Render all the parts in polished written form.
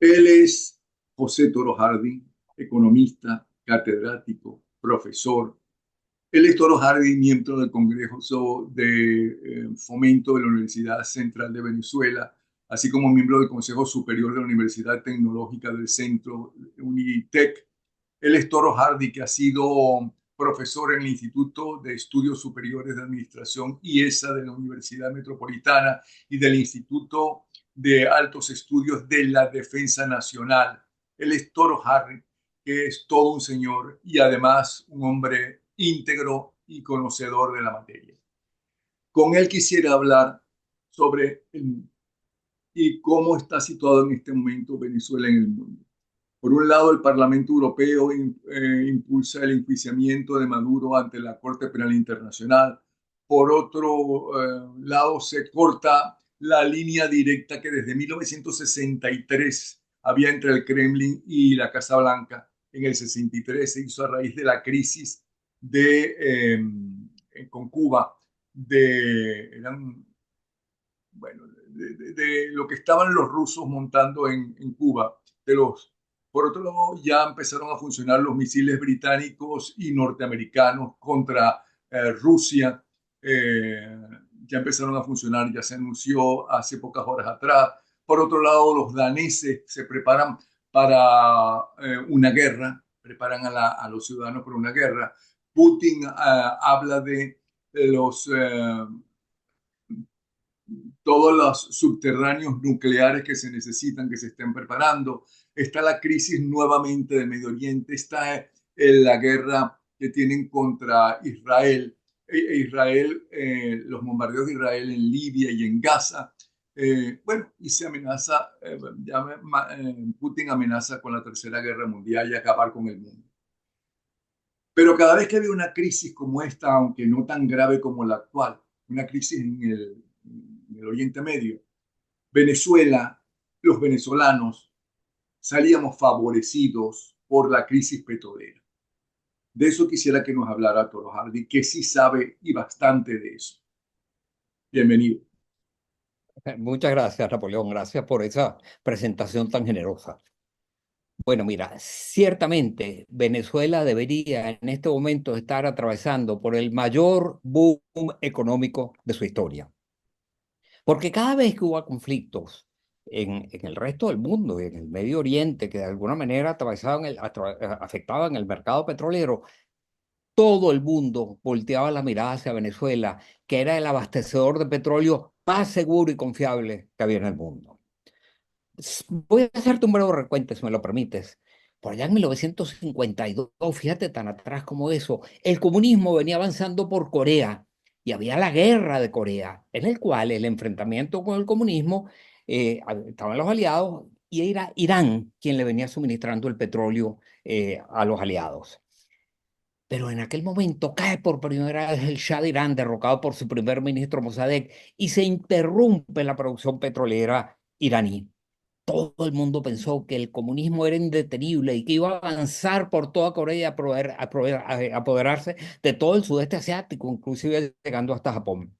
Él es José Toro Harding, economista, catedrático, profesor. Él es Toro Harding, miembro del Congreso de Fomento de la Universidad Central de Venezuela, así como miembro del Consejo Superior de la Universidad Tecnológica del Centro Unitec. Él es Toro Hardy, que ha sido profesor en el Instituto de Estudios Superiores de Administración IESA de la Universidad Metropolitana y del Instituto de Altos Estudios de la Defensa Nacional. Él es Toro Hardy, que es todo un señor y además un hombre íntegro y conocedor de la materia. Con él quisiera hablar sobre y cómo está situado en este momento Venezuela en el mundo. Por un lado, el Parlamento Europeo impulsa el enjuiciamiento de Maduro ante la Corte Penal Internacional. Por otro lado, se corta la línea directa que desde 1963 había entre el Kremlin y la Casa Blanca. En el 63 se hizo a raíz de la crisis con Cuba, bueno, de lo que estaban los rusos montando en Cuba, por otro lado, ya empezaron a funcionar los misiles británicos y norteamericanos contra Rusia. Eh, ya empezaron a funcionar, ya se anunció hace pocas horas atrás. Por otro lado, los daneses se preparan para una guerra, preparan a los ciudadanos para una guerra. Putin habla de todos los subterráneos nucleares que se necesitan, que se estén preparando. Está la crisis nuevamente de Medio Oriente, está la guerra que tienen contra Israel, Israel, los bombardeos de Israel en Libia y en Gaza. Bueno, y se amenaza, Putin amenaza con la Tercera Guerra Mundial y acabar con el mundo. Pero cada vez que había una crisis como esta, aunque no tan grave como la actual, una crisis en el Oriente Medio, Venezuela, los venezolanos salíamos favorecidos por la crisis petrolera. De eso quisiera que nos hablara Toro Hardy, que sí sabe y bastante de eso. Bienvenido. Muchas gracias, Napoleón. Gracias por esa presentación tan generosa. Bueno, mira, ciertamente Venezuela debería en este momento estar atravesando por el mayor boom económico de su historia. Porque cada vez que hubo conflictos en el resto del mundo, en el Medio Oriente, que de alguna manera afectaban el mercado petrolero, todo el mundo volteaba la mirada hacia Venezuela, que era el abastecedor de petróleo más seguro y confiable que había en el mundo. Voy a hacerte un breve recuento, si me lo permites. Por allá en 1952, fíjate tan atrás como eso, el comunismo venía avanzando por Corea y había la guerra de Corea, en el cual el enfrentamiento con el comunismo estaban los aliados y era Irán quien le venía suministrando el petróleo a los aliados. Pero en aquel momento cae por primera vez el Shah de Irán, derrocado por su primer ministro Mossadegh, y se interrumpe la producción petrolera iraní. Todo el mundo pensó que el comunismo era indetenible y que iba a avanzar por toda Corea y a apoderarse de todo el sudeste asiático, inclusive llegando hasta Japón.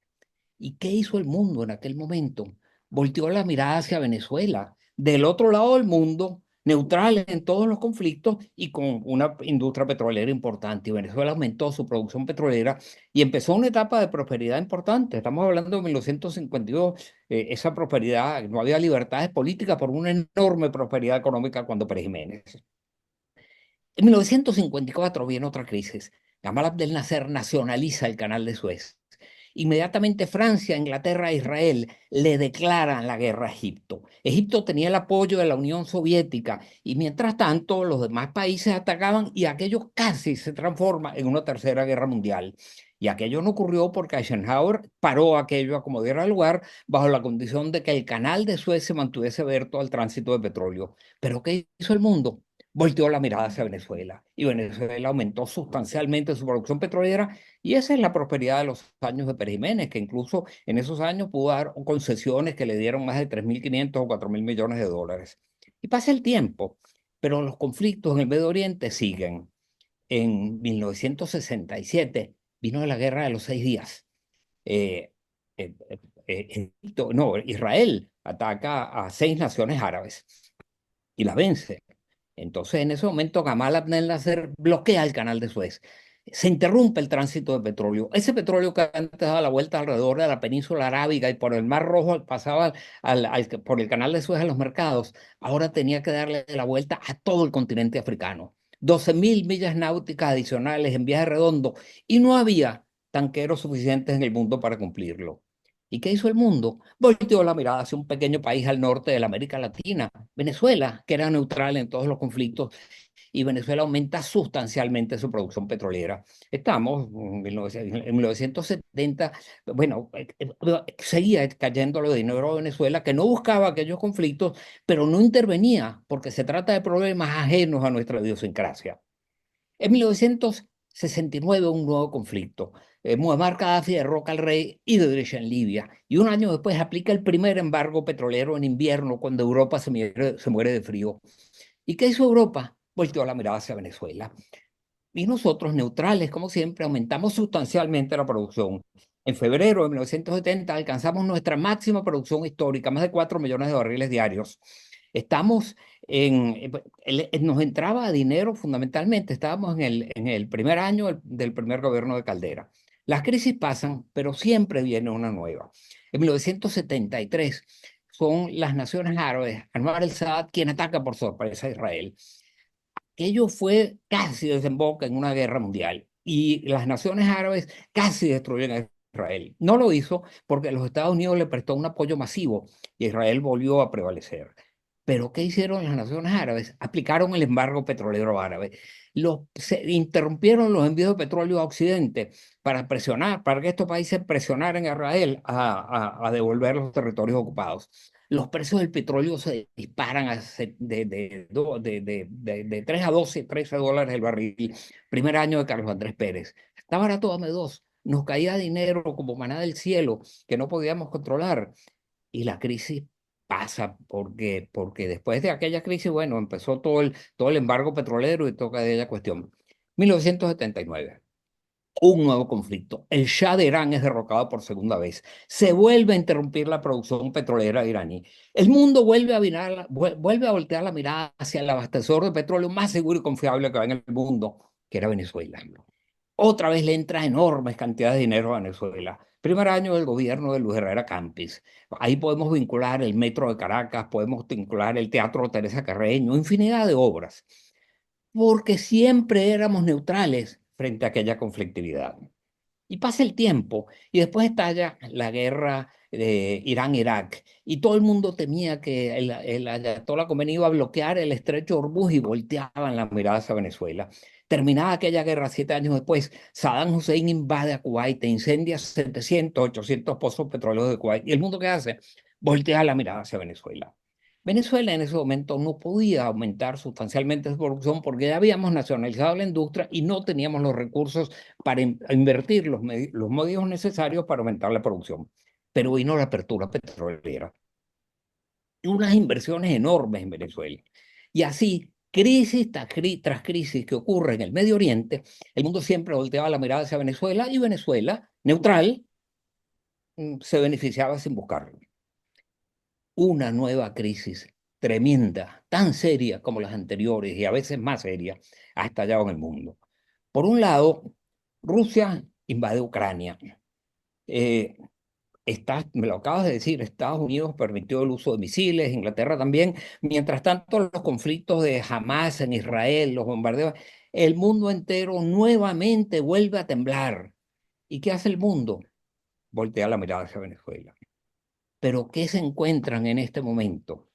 ¿Y qué hizo el mundo en aquel momento? Volteó la mirada hacia Venezuela, del otro lado del mundo, neutral en todos los conflictos y con una industria petrolera importante. Y Venezuela aumentó su producción petrolera y empezó una etapa de prosperidad importante. Estamos hablando de 1952, esa prosperidad, no había libertades políticas, por una enorme prosperidad económica cuando Pérez Jiménez. En 1954 viene otra crisis. Gamal Abdel Nasser nacionaliza el canal de Suez. Inmediatamente Francia, Inglaterra e Israel le declaran la guerra a Egipto. Egipto tenía el apoyo de la Unión Soviética y mientras tanto los demás países atacaban y aquello casi se transforma en una tercera guerra mundial. Y aquello no ocurrió porque Eisenhower paró aquello a como diera lugar bajo la condición de que el canal de Suez se mantuviese abierto al tránsito de petróleo. ¿Pero qué hizo el mundo? Volteó la mirada hacia Venezuela y Venezuela aumentó sustancialmente su producción petrolera y esa es la prosperidad de los años de Pérez Jiménez, que incluso en esos años pudo dar concesiones que le dieron más de 3.500 o 4.000 millones de dólares. Y pasa el tiempo, pero los conflictos en el Medio Oriente siguen. En 1967 vino la Guerra de los 6 días. Eh, no, Israel ataca a 6 naciones árabes. y la vence. Entonces, en ese momento, Gamal Abdel Nasser bloquea el canal de Suez. Se interrumpe el tránsito de petróleo. Ese petróleo que antes daba la vuelta alrededor de la península arábiga y por el Mar Rojo pasaba por el canal de Suez a los mercados, ahora tenía que darle la vuelta a todo el continente africano. 12.000 millas náuticas adicionales en viaje redondo y no había tanqueros suficientes en el mundo para cumplirlo. ¿Y qué hizo el mundo? Volteó la mirada hacia un pequeño país al norte de la América Latina, Venezuela, que era neutral en todos los conflictos, y Venezuela aumenta sustancialmente su producción petrolera. Estamos en 1970, bueno, seguía cayendo lo de dinero a Venezuela, que no buscaba aquellos conflictos, pero no intervenía, porque se trata de problemas ajenos a nuestra idiosincrasia. En 1969, un nuevo conflicto. Muammar Gaddafi derroca al rey Idris en Libia y un año después aplica el primer embargo petrolero en invierno cuando Europa se muere de frío. ¿Y qué hizo Europa? Volteó la mirada hacia Venezuela. Y nosotros, neutrales, como siempre, aumentamos sustancialmente la producción. En febrero de 1970 alcanzamos nuestra máxima producción histórica, más de 4 millones de barriles diarios. Estamos nos entraba dinero fundamentalmente, estábamos en el primer año del primer gobierno de Caldera. Las crisis pasan, pero siempre viene una nueva. En 1973 son las naciones árabes, Anwar el-Sadat, quien ataca por sorpresa a Israel. Aquello fue casi desemboca en una guerra mundial y las naciones árabes casi destruyen a Israel. No lo hizo porque los Estados Unidos le prestó un apoyo masivo y Israel volvió a prevalecer. Pero ¿qué hicieron las naciones árabes? Aplicaron el embargo petrolero árabe. Se interrumpieron los envíos de petróleo a Occidente para presionar, para que estos países presionaran a Israel a devolver los territorios ocupados. Los precios del petróleo se disparan de 3 a 12, $13 el barril. Primer año de Carlos Andrés Pérez. Está barato, dame dos. Nos caía dinero como maná del cielo que no podíamos controlar. Y la crisis pasa porque después de aquella crisis, bueno, empezó todo el embargo petrolero y toca de ella cuestión. 1979, un nuevo conflicto. El Shah de Irán es derrocado por segunda vez. Se vuelve a interrumpir la producción petrolera iraní. El mundo vuelve a voltear la mirada hacia el abastecedor de petróleo más seguro y confiable que hay en el mundo, que era Venezuela. Otra vez le entra enormes cantidades de dinero a Venezuela. Primer año del gobierno de Luis Herrera Campis. Ahí podemos vincular el Metro de Caracas, podemos vincular el Teatro Teresa Carreño, infinidad de obras, porque siempre éramos neutrales frente a aquella conflictividad. Y pasa el tiempo y después estalla la guerra de Irán-Irak y todo el mundo temía que el Ayatollah Khomeini iba a bloquear el estrecho de Hormuz y volteaban las miradas a Venezuela. Terminada aquella guerra, 7 años después, Saddam Hussein invade a Kuwait e incendia 700, 800 pozos petroleros de Kuwait. ¿Y el mundo qué hace? Voltea la mirada hacia Venezuela. Venezuela en ese momento no podía aumentar sustancialmente su producción porque ya habíamos nacionalizado la industria y no teníamos los recursos para invertir los medios necesarios para aumentar la producción. Pero vino la apertura petrolera, unas inversiones enormes en Venezuela. Y así, crisis tras crisis que ocurre en el Medio Oriente, el mundo siempre volteaba la mirada hacia Venezuela y Venezuela, neutral, se beneficiaba sin buscarlo. Una nueva crisis tremenda, tan seria como las anteriores y a veces más seria, ha estallado en el mundo. Por un lado, Rusia invade Ucrania. Eh, Me lo acabas de decir, Estados Unidos permitió el uso de misiles, Inglaterra también. Mientras tanto, los conflictos de Hamas en Israel, los bombardeos, el mundo entero nuevamente vuelve a temblar. ¿Y qué hace el mundo? Voltea la mirada hacia Venezuela. Pero ¿qué se encuentran en este momento?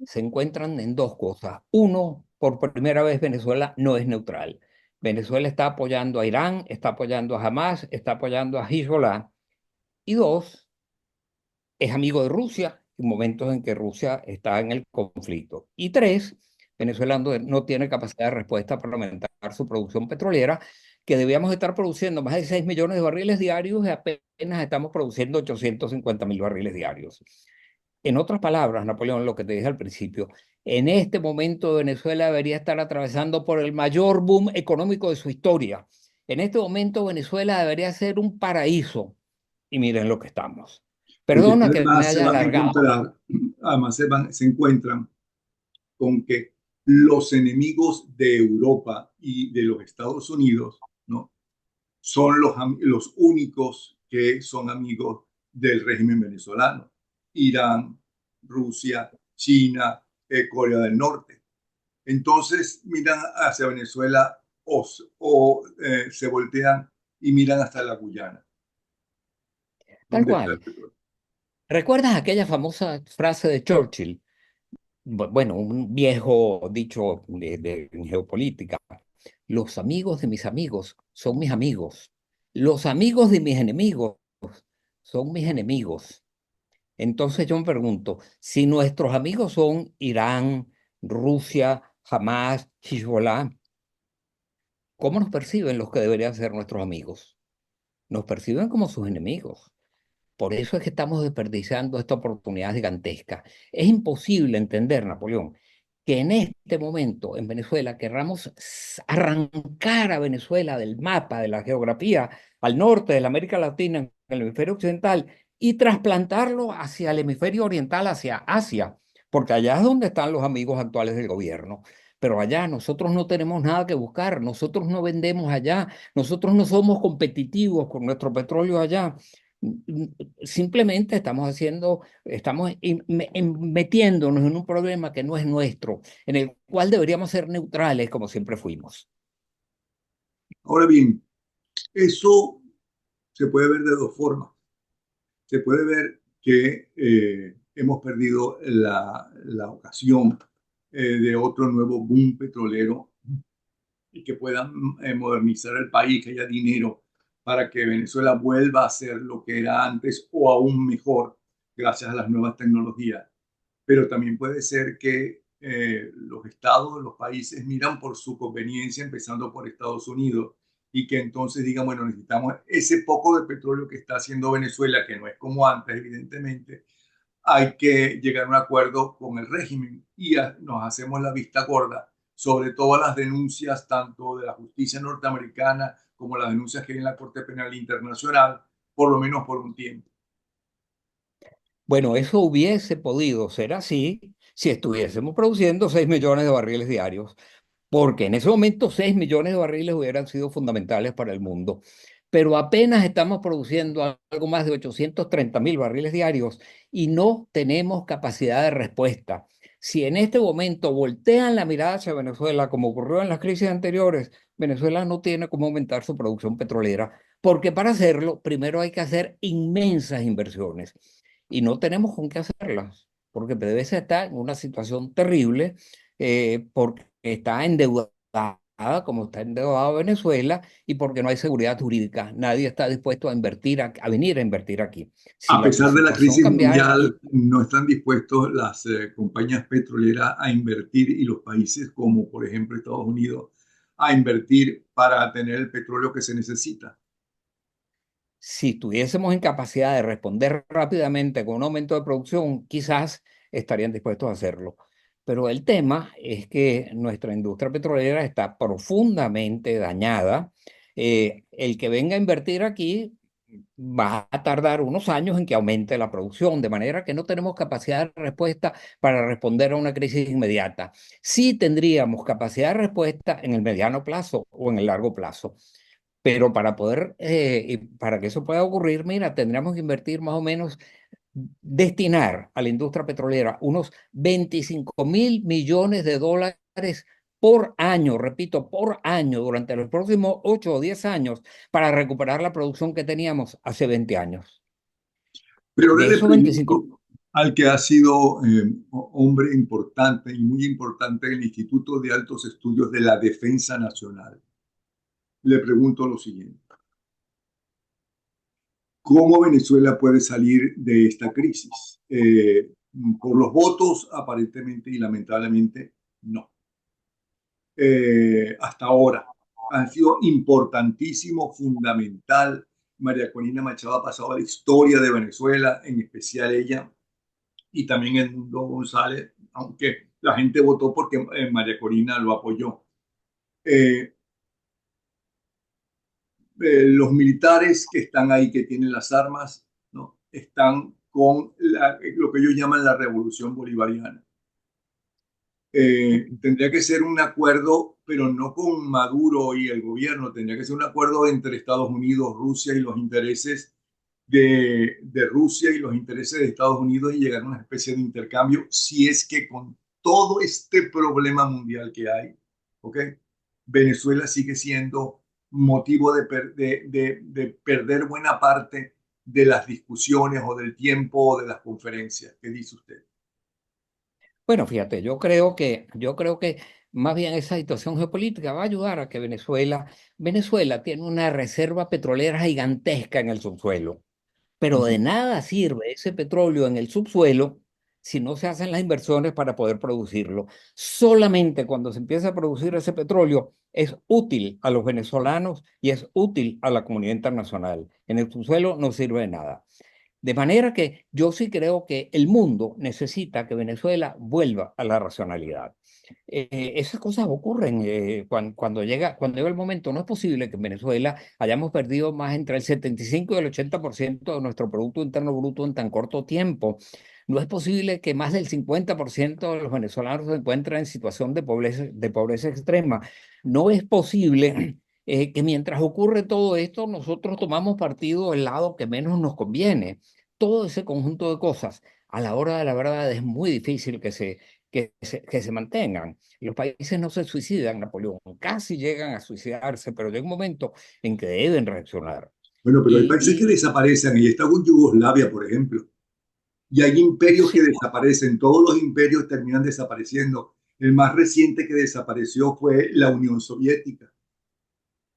Se encuentran en dos cosas. Uno, por primera vez Venezuela no es neutral. Venezuela está apoyando a Irán, está apoyando a Hamas, está apoyando a Hezbollah. Y dos, es amigo de Rusia en momentos en que Rusia está en el conflicto. Y tres, Venezuela no tiene capacidad de respuesta para aumentar su producción petrolera, que debíamos estar produciendo más de 6 millones de barriles diarios y apenas estamos produciendo 850.000 barriles diarios. En otras palabras, Napoleón, lo que te dije al principio, en este momento Venezuela debería estar atravesando por el mayor boom económico de su historia. En este momento Venezuela debería ser un paraíso. Y miren lo que estamos. Porque Perdona que me además se haya van a alargado. encontrar, además se encuentran con que los enemigos de Europa y de los Estados Unidos, ¿no? Son los únicos que son amigos del régimen venezolano. Irán, Rusia, China, Corea del Norte. Entonces miran hacia Venezuela o se voltean y miran hasta la Guyana, Tal donde está el cual. petróleo. ¿Recuerdas aquella famosa frase de Churchill? Bueno, un viejo dicho de geopolítica. Los amigos de mis amigos son mis amigos. Los amigos de mis enemigos son mis enemigos. Entonces yo me pregunto, si nuestros amigos son Irán, Rusia, Hamas, Hezbollah, ¿cómo nos perciben los que deberían ser nuestros amigos? Nos perciben como sus enemigos. Por eso es que estamos desperdiciando esta oportunidad gigantesca. Es imposible entender, Napoleón, que en este momento en Venezuela querramos arrancar a Venezuela del mapa, de la geografía, al norte de la América Latina, en el hemisferio occidental, y trasplantarlo hacia el hemisferio oriental, hacia Asia, porque allá es donde están los amigos actuales del gobierno. Pero allá nosotros no tenemos nada que buscar, nosotros no vendemos allá, nosotros no somos competitivos con nuestro petróleo allá. Simplemente estamos metiéndonos en un problema que no es nuestro, en el cual deberíamos ser neutrales como siempre fuimos. Ahora bien, eso se puede ver de dos formas. Se puede ver que hemos perdido la ocasión de otro nuevo boom petrolero y que puedan modernizar el país, que haya dinero para que Venezuela vuelva a ser lo que era antes o aún mejor gracias a las nuevas tecnologías. Pero también puede ser que los estados, los países miran por su conveniencia, empezando por Estados Unidos, y que entonces digan, bueno, necesitamos ese poco de petróleo que está haciendo Venezuela, que no es como antes, evidentemente, hay que llegar a un acuerdo con el régimen y nos hacemos la vista gorda sobre todas las denuncias, tanto de la justicia norteamericana como las denuncias que hay en la Corte Penal Internacional, por lo menos por un tiempo. Bueno, eso hubiese podido ser así si estuviésemos produciendo 6 millones de barriles diarios, porque en ese momento 6 millones de barriles hubieran sido fundamentales para el mundo. Pero apenas estamos produciendo algo más de 830.000 barriles diarios y no tenemos capacidad de respuesta. Si en este momento voltean la mirada hacia Venezuela, como ocurrió en las crisis anteriores, Venezuela no tiene cómo aumentar su producción petrolera, porque para hacerlo, primero hay que hacer inmensas inversiones y no tenemos con qué hacerlas, porque PDVSA está en una situación terrible, porque está endeudada como está endeudado Venezuela y porque no hay seguridad jurídica. Nadie está dispuesto a invertir, a venir a invertir aquí. Si A la pesar de la situación crisis cambiara, mundial, no están dispuestos las compañías petroleras a invertir y los países como por ejemplo Estados Unidos a invertir para tener el petróleo que se necesita. si tuviésemos incapacidad de responder rápidamente con un aumento de producción, quizás estarían dispuestos a hacerlo. Pero el tema es que nuestra industria petrolera está profundamente dañada. El que venga a invertir aquí va a tardar unos años en que aumente la producción, de manera que no tenemos capacidad de respuesta para responder a una crisis inmediata. Sí tendríamos capacidad de respuesta en el mediano plazo o en el largo plazo. Pero para poder, y para que eso pueda ocurrir, mira, tendríamos que invertir más o menos, destinar a la industria petrolera unos 25.000 millones de dólares por año, repito, por año, durante los próximos 8 o 10 años, para recuperar la producción que teníamos hace 20 años. Pero ahora De le esos 25, pregunto al que ha sido hombre importante y muy importante en el Instituto de Altos Estudios de la Defensa Nacional. Le pregunto lo siguiente. ¿Cómo Venezuela puede salir de esta crisis? Por los votos, aparentemente y lamentablemente, no. Hasta ahora han sido importantísimo, fundamental. María Corina Machado ha pasado a la historia de Venezuela, en especial ella, y también Edmundo González, aunque la gente votó porque María Corina lo apoyó. Eh, los militares que están ahí, que tienen las armas, ¿no? Están con lo que ellos llaman la revolución bolivariana. Tendría que ser un acuerdo, pero no con Maduro y el gobierno, tendría que ser un acuerdo entre Estados Unidos, Rusia y los intereses de Rusia y los intereses de Estados Unidos y llegar a una especie de intercambio si es que con todo este problema mundial que hay, ¿ok? Venezuela sigue siendo motivo de perder buena parte de las discusiones o del tiempo o de las conferencias. ¿Qué dice usted? Bueno, fíjate, yo creo que más bien esa situación geopolítica va a ayudar a que Venezuela tiene una reserva petrolera gigantesca en el subsuelo. Pero de Ujú. nada sirve ese petróleo en el subsuelo si no se hacen las inversiones para poder producirlo. Solamente cuando se empieza a producir ese petróleo es útil a los venezolanos y es útil a la comunidad internacional. En el subsuelo no sirve de nada. De manera que yo sí creo que el mundo necesita que Venezuela vuelva a la racionalidad. Esas cosas ocurren cuando llega el momento. No es posible que en Venezuela hayamos perdido más entre el 75 y el 80% de nuestro Producto Interno Bruto en tan corto tiempo. No es posible que más del 50% de los venezolanos se encuentren en situación de pobreza extrema. No es posible que mientras ocurre todo esto, nosotros tomamos partido del lado que menos nos conviene. Todo ese conjunto de cosas, a la hora de la verdad, es muy difícil que se mantengan. Los países no se suicidan, Napoleón, casi llegan a suicidarse, pero llega un momento en que deben reaccionar. Bueno, pero hay países que Y desaparecen y está con Yugoslavia, por ejemplo. Y hay imperios que sí, desaparecen, todos los imperios terminan desapareciendo. El más reciente que desapareció fue la Unión Soviética.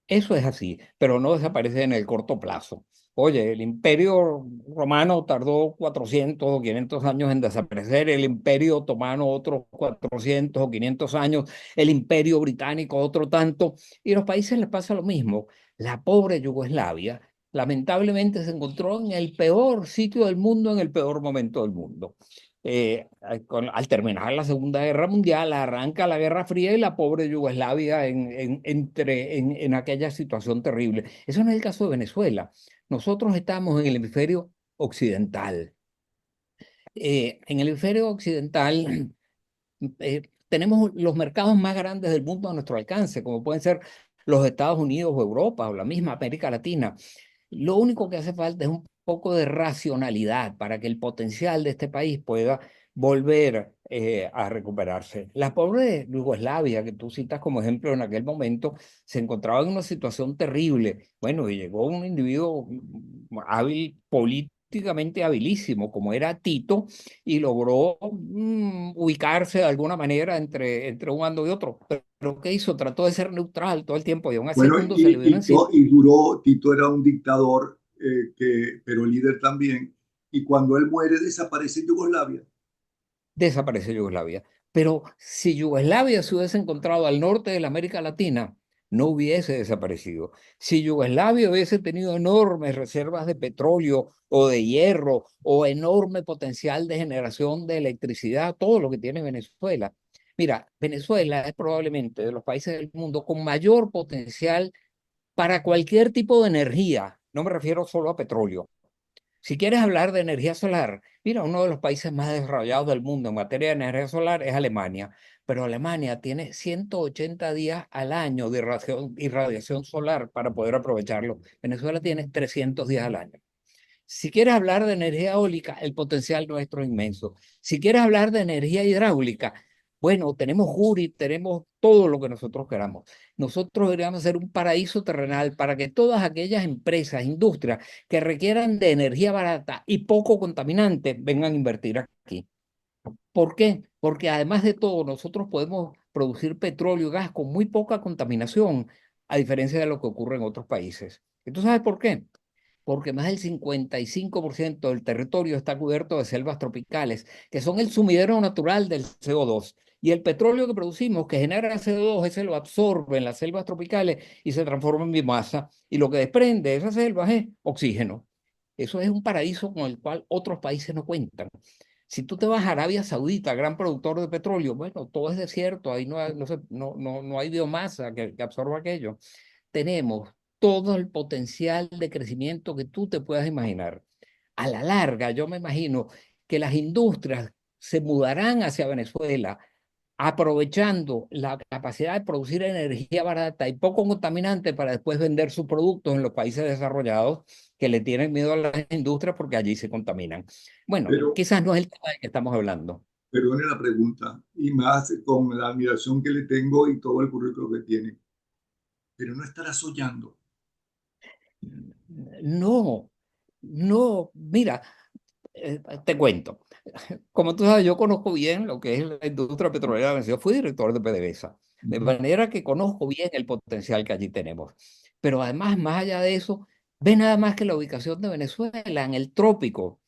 eso es así, pero no desaparece en el corto plazo. Oye, el imperio romano tardó 400 o 500 años en desaparecer, el imperio otomano otros 400 o 500 años, el imperio británico otro tanto, y a los países les pasa lo mismo. La pobre Yugoslavia lamentablemente se encontró en el peor sitio del mundo, en el peor momento del mundo. Al terminar la Segunda Guerra Mundial, arranca la Guerra Fría y la pobre Yugoslavia en aquella situación terrible. Eso no es el caso de Venezuela. Nosotros estamos en el hemisferio occidental. En el hemisferio occidental tenemos los mercados más grandes del mundo a nuestro alcance, como pueden ser los Estados Unidos o Europa o la misma América Latina. Lo único que hace falta es un poco de racionalidad para que el potencial de este país pueda volver a recuperarse. La pobre Yugoslavia, que tú citas como ejemplo en aquel momento, se encontraba en una situación terrible. Bueno, y llegó un individuo hábil, políticamente habilísimo, como era Tito, y logró ubicarse de alguna manera entre un bando y otro. Pero ¿qué hizo? Trató de ser neutral todo el tiempo y aún así el Bueno, mundo se le vino encima. Tito era un dictador, pero líder también. Y cuando él muere, desaparece Yugoslavia. Desaparece Yugoslavia. Pero si Yugoslavia se hubiese encontrado al norte de la América Latina, no hubiese desaparecido. Si Yugoslavia hubiese tenido enormes reservas de petróleo o de hierro o enorme potencial de generación de electricidad, todo lo que tiene Venezuela. Mira, Venezuela es probablemente de los países del mundo con mayor potencial para cualquier tipo de energía. No me refiero solo a petróleo. Si quieres hablar de energía solar, mira, uno de los países más desarrollados del mundo en materia de energía solar es Alemania, pero Alemania tiene 180 días al año de irradiación solar para poder aprovecharlo. Venezuela tiene 300 días al año. Si quieres hablar de energía eólica, el potencial nuestro es inmenso. Si quieres hablar de energía hidráulica, bueno, tenemos Juri, tenemos todo lo que nosotros queramos. Nosotros deberíamos ser un paraíso terrenal para que todas aquellas empresas, industrias que requieran de energía barata y poco contaminante vengan a invertir aquí. ¿Por qué? Porque además de todo, nosotros podemos producir petróleo y gas con muy poca contaminación, a diferencia de lo que ocurre en otros países. ¿Y tú sabes por qué? Porque más del 55% del territorio está cubierto de selvas tropicales, que son el sumidero natural del CO2. Y el petróleo que producimos, que genera CO2, ese lo absorbe en las selvas tropicales y se transforma en biomasa. Y lo que desprende de esas selvas es oxígeno. Eso es un paraíso con el cual otros países no cuentan. Si tú te vas a Arabia Saudita, gran productor de petróleo, bueno, todo es desierto, ahí no hay biomasa que absorba aquello. Tenemos todo el potencial de crecimiento que tú te puedas imaginar. A la larga, yo me imagino que las industrias se mudarán hacia Venezuela aprovechando la capacidad de producir energía barata y poco contaminante para después vender sus productos en los países desarrollados que le tienen miedo a las industrias porque allí se contaminan. Bueno, Pero, quizás no es el tema del que estamos hablando. perdone la pregunta, y más con la admiración que le tengo y todo el currículo que tiene, pero no estará soñando. No, no, mira, te cuento. Como tú sabes, yo conozco bien lo que es la industria petrolera de Venezuela. Fui director de PDVSA, de Ujú. manera que conozco bien el potencial que allí tenemos. Pero además, más allá de eso, ve nada más que la ubicación de Venezuela en el trópico,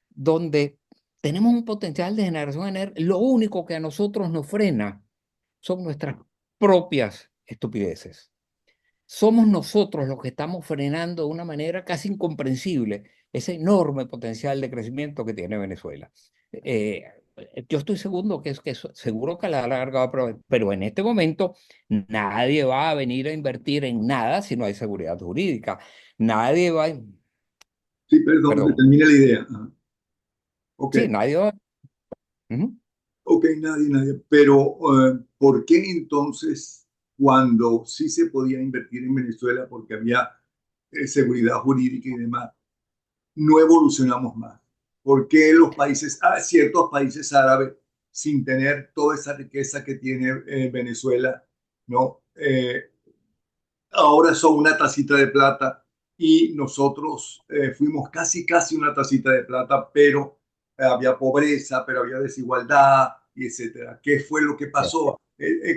donde tenemos un potencial de generación de energía. Lo único que a nosotros nos frena son nuestras propias estupideces. Somos nosotros los que estamos frenando de una manera casi incomprensible ese enorme potencial de crecimiento que tiene Venezuela. Eh, yo estoy seguro seguro que a la larga va a pero en este momento nadie va a venir a invertir en nada si no hay seguridad jurídica. Nadie va, Sí, perdón, que perdón, termine la idea. Ajá. Ok, sí, nadie va. Ujú. ok, nadie. Pero, ¿por qué entonces, cuando sí se podía invertir en Venezuela porque había seguridad jurídica y demás, no evolucionamos más? ¿Por qué los países, ciertos países árabes, sin tener toda esa riqueza que tiene Venezuela, no? Ahora son una tacita de plata y nosotros fuimos casi una tacita de plata, pero había pobreza, pero había desigualdad y etcétera. ¿Qué fue lo que pasó?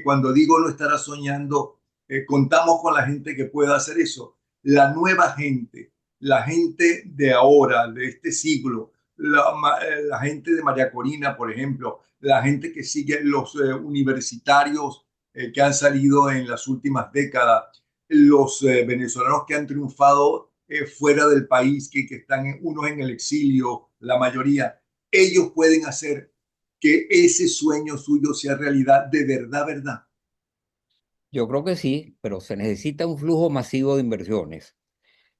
Cuando digo no estará soñando, contamos con la gente que pueda hacer eso. La nueva gente, la gente de ahora, de este siglo, la gente de María Corina, por ejemplo, la gente que sigue los universitarios que han salido en las últimas décadas, los venezolanos que han triunfado fuera del país, que están unos en el exilio, la mayoría, ellos pueden hacer que ese sueño suyo sea realidad de verdad, verdad. Yo creo que sí, pero se necesita un flujo masivo de inversiones.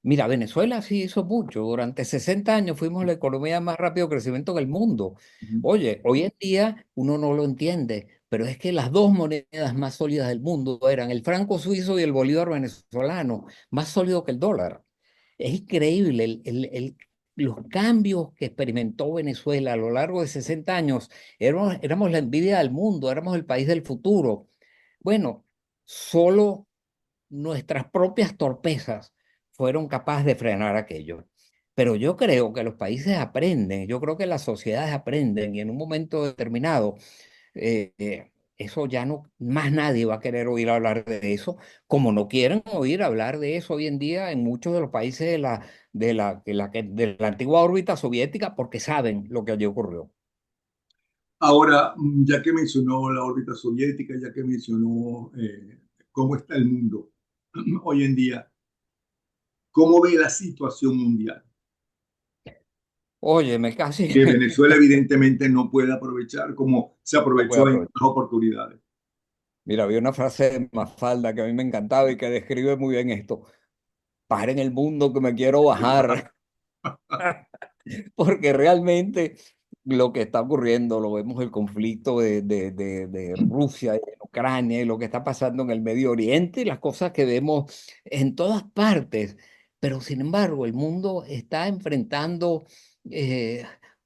Mira, Venezuela sí hizo mucho. Durante 60 años fuimos la economía de más rápido crecimiento en el mundo. Ujú. Oye, hoy en día uno no lo entiende, pero es que las dos monedas más sólidas del mundo eran el franco suizo y el bolívar venezolano, más sólido que el dólar. Es increíble los cambios que experimentó Venezuela a lo largo de 60 años. Éramos la envidia del mundo, éramos el país del futuro. Bueno, solo nuestras propias torpezas fueron capaces de frenar aquello. Pero yo creo que los países aprenden, yo creo que las sociedades aprenden y en un momento determinado eso ya no, más nadie va a querer oír hablar de eso, como no quieren oír hablar de eso hoy en día en muchos de los países de la antigua órbita soviética porque saben lo que allí ocurrió. Ahora, ya que mencionó la órbita soviética, ya que mencionó cómo está el mundo hoy en día, ¿cómo ve la situación mundial? Oye, me casi Que Venezuela evidentemente no puede aprovechar como se no puedo aprovechó en aprovechar. otras oportunidades. Mira, había una frase de Mafalda que a mí me encantaba y que describe muy bien esto. Paren el mundo que me quiero bajar. Porque realmente lo que está ocurriendo, lo vemos el conflicto de Rusia y en Ucrania y lo que está pasando en el Medio Oriente y las cosas que vemos en todas partes. Pero sin embargo, el mundo está enfrentando eh,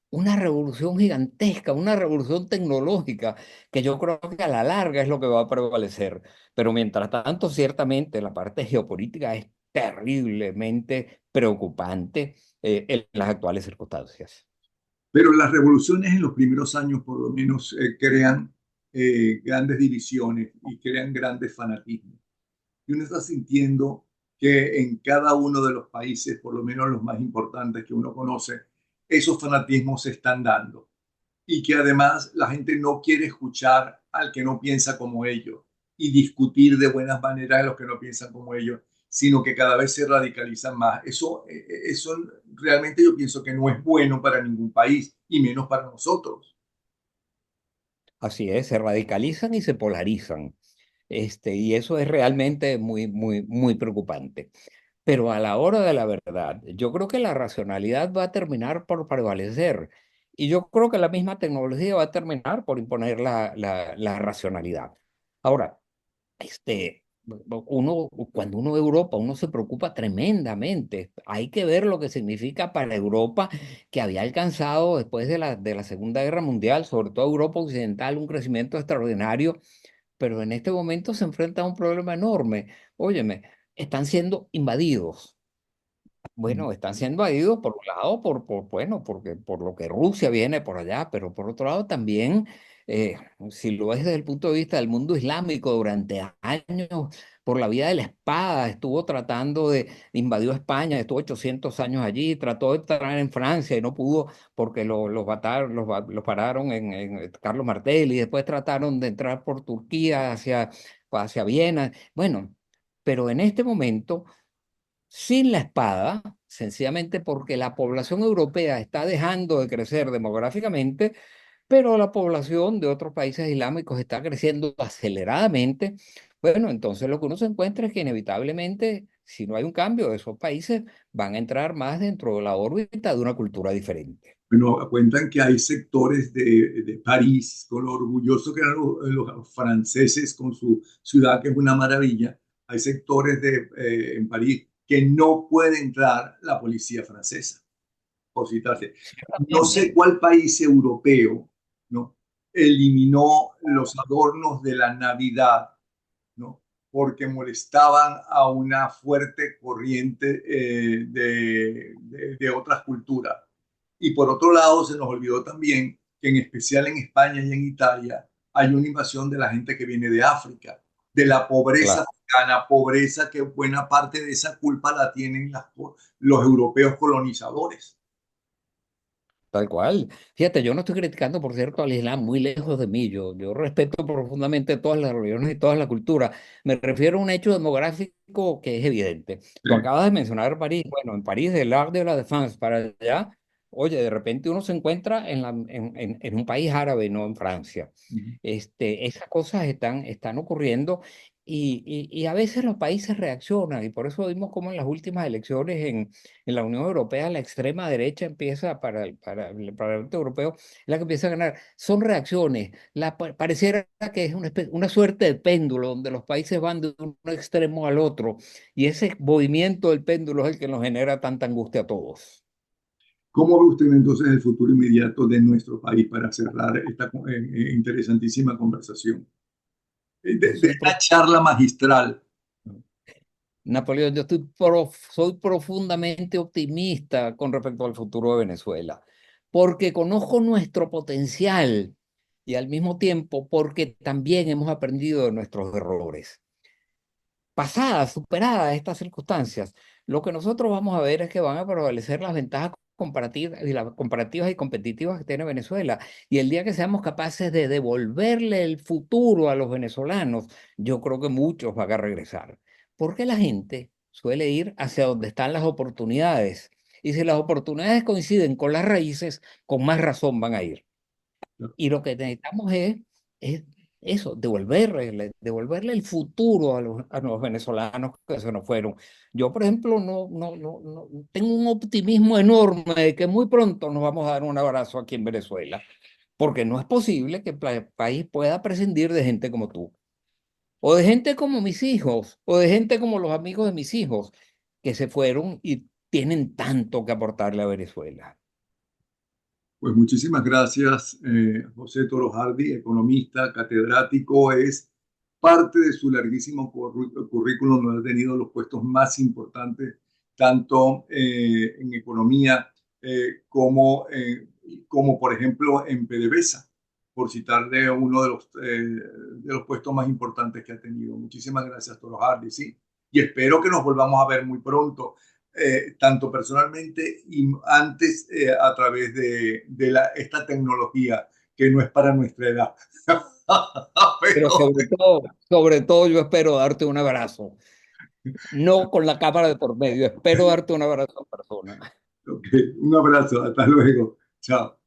una revolución gigantesca, una revolución tecnológica, que yo creo que a la larga es lo que va a prevalecer. Pero mientras tanto, ciertamente la parte geopolítica es terriblemente preocupante en las actuales circunstancias. Pero las revoluciones en los primeros años por lo menos crean grandes divisiones y crean grandes fanatismos. Y uno está sintiendo que en cada uno de los países, por lo menos los más importantes que uno conoce, esos fanatismos se están dando. Y que además la gente no quiere escuchar al que no piensa como ellos y discutir de buenas maneras a los que no piensan como ellos, sino que cada vez se radicalizan más. Eso realmente yo pienso que no es bueno para ningún país y menos para nosotros. Así es, se radicalizan y se polarizan. Y eso es realmente muy preocupante. Pero a la hora de la verdad, yo creo que la racionalidad va a terminar por prevalecer Y yo creo que la misma tecnología va a terminar por imponer la racionalidad. Ahora, cuando uno ve Europa, uno se preocupa tremendamente. Hay que ver lo que significa para Europa, que había alcanzado después de la Segunda Guerra Mundial, sobre todo Europa Occidental, un crecimiento extraordinario, pero en este momento se enfrenta a un problema enorme. Óyeme, están siendo invadidos. Bueno, están siendo invadidos por un lado bueno, porque por lo que Rusia viene por allá, pero por otro lado también, eh, si lo ves desde el punto de vista del mundo islámico, durante años, por la vía de la espada, estuvo tratando invadió España, estuvo 800 años allí, trató de entrar en Francia y no pudo porque los pararon en Carlos Martel, y después trataron de entrar por Turquía hacia Viena. Bueno, pero en este momento sin la espada, sencillamente porque la población europea está dejando de crecer demográficamente, pero la población de otros países islámicos está creciendo aceleradamente. Bueno, entonces lo que uno se encuentra es que inevitablemente, si no hay un cambio, esos países van a entrar más dentro de la órbita de una cultura diferente. Bueno, cuentan que hay sectores de París, con lo orgulloso que eran los franceses con su ciudad, que es una maravilla. Hay sectores en París que no puede entrar la policía francesa, por citarse. No sé Ciertamente. cuál país europeo, ¿no?, eliminó los adornos de la Navidad, ¿no?, porque molestaban a una fuerte corriente de otras culturas. Y por otro lado, se nos olvidó también que en especial en España y en Italia hay una invasión de la gente que viene de África, de la pobreza Claro. africana, pobreza que buena parte de esa culpa la tienen los europeos colonizadores. Tal cual. Fíjate, yo no estoy criticando, por cierto, al Islam, muy lejos de mí. Yo respeto profundamente todas las religiones y todas las culturas. Me refiero a un hecho demográfico que es evidente. Tú Sí. acabas de mencionar París. Bueno, en París, del Arc de la Défense para allá, oye, de repente uno se encuentra en un país árabe, no en Francia. Esas cosas están ocurriendo, y a veces los países reaccionan, y por eso vimos como en las últimas elecciones en la Unión Europea, la extrema derecha empieza para el Parlamento Europeo, es la que empieza a ganar. Son reacciones. Pareciera que es una suerte de péndulo donde los países van de un extremo al otro, y ese movimiento del péndulo es el que nos genera tanta angustia a todos. ¿Cómo ve usted entonces el futuro inmediato de nuestro país para cerrar esta interesantísima conversación? Yo De soy esta charla magistral. Napoleón, soy profundamente optimista con respecto al futuro de Venezuela, porque conozco nuestro potencial y al mismo tiempo porque también hemos aprendido de nuestros errores. Pasadas, superadas estas circunstancias, lo que nosotros vamos a ver es que van a prevalecer las ventajas comparativas y competitivas que tiene Venezuela. Y el día que seamos capaces de devolverle el futuro a los venezolanos, yo creo que muchos van a regresar. Porque la gente suele ir hacia donde están las oportunidades. Y si las oportunidades coinciden con las raíces, con más razón van a ir. Y lo que necesitamos es eso, devolverle el futuro a los venezolanos que se nos fueron. Yo, por ejemplo, no tengo un optimismo enorme de que muy pronto nos vamos a dar un abrazo aquí en Venezuela, porque no es posible que el país pueda prescindir de gente como tú, o de gente como mis hijos, o de gente como los amigos de mis hijos, que se fueron y tienen tanto que aportarle a Venezuela. Pues muchísimas gracias, José Toro Hardy, economista, catedrático, es parte de su larguísimo currículum, donde ha tenido los puestos más importantes, tanto en economía como, por ejemplo, en PDVSA, por citarle uno de los puestos más importantes que ha tenido. Muchísimas gracias, Toro Hardy, sí. Y espero que nos volvamos a ver muy pronto, tanto personalmente y antes a través de esta tecnología que no es para nuestra edad. Pero Pero, sobre todo yo espero darte un abrazo. No con la cámara de por medio, espero darte un abrazo en persona. ok, un abrazo, hasta luego, chao.